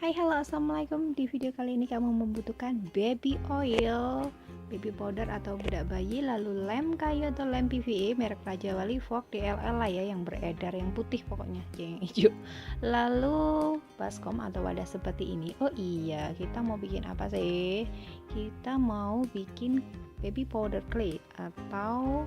Hai, halo, assalamualaikum. Di video kali ini kamu membutuhkan baby oil, baby powder atau bedak bayi, lalu lem kayu atau lem PVA merek Raja Wali Fog DLL lah ya, yang beredar, yang putih pokoknya, yang hijau. Lalu baskom atau wadah seperti ini. Oh iya, kita mau bikin apa sih? Kita mau bikin baby powder clay atau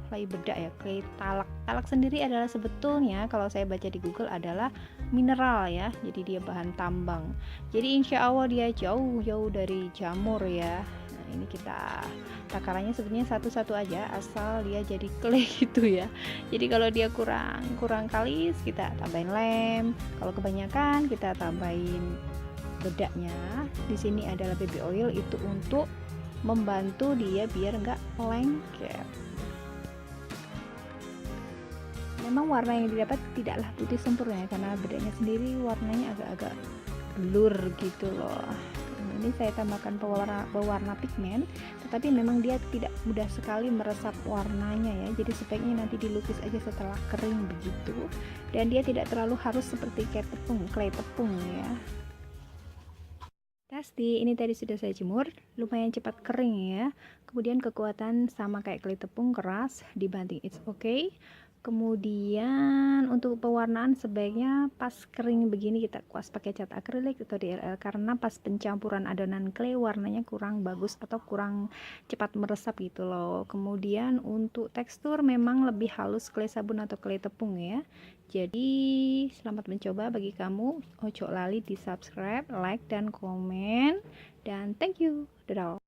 clay bedak ya, clay talak. Talak sendiri adalah sebetulnya kalau saya baca di Google adalah mineral ya, jadi dia bahan tambang. Jadi insya Allah dia jauh-jauh dari jamur ya. Nah, ini kita takarannya sebenarnya satu-satu aja, asal dia jadi clay gitu ya. Jadi kalau dia kurang kalis, kita tambahin lem. Kalau kebanyakan kita tambahin bedaknya. Di sini adalah baby oil, itu untuk membantu dia biar enggak lengket. Memang warna yang didapat tidaklah putih sempurna ya, karena bedanya sendiri warnanya agak-agak blur gitu loh. Ini saya tambahkan pewarna pigmen, tetapi memang dia tidak mudah sekali meresap warnanya ya, jadi sebaiknya nanti dilukis aja setelah kering begitu. Dan dia tidak terlalu harus seperti kayak clay tepung ya. Pasti ini tadi sudah saya jemur, lumayan cepat kering ya. Kemudian kekuatan sama kayak clay tepung, keras, dibanting it's okay. Kemudian untuk pewarnaan sebaiknya pas kering begini kita kuas pakai cat akrilik atau DLL, karena pas pencampuran adonan clay warnanya kurang bagus atau kurang cepat meresap gitu loh. Kemudian untuk tekstur memang lebih halus clay sabun atau clay tepung ya. Jadi selamat mencoba bagi kamu. Ojo lali di subscribe, like, dan komen. Dan thank you. Dadah.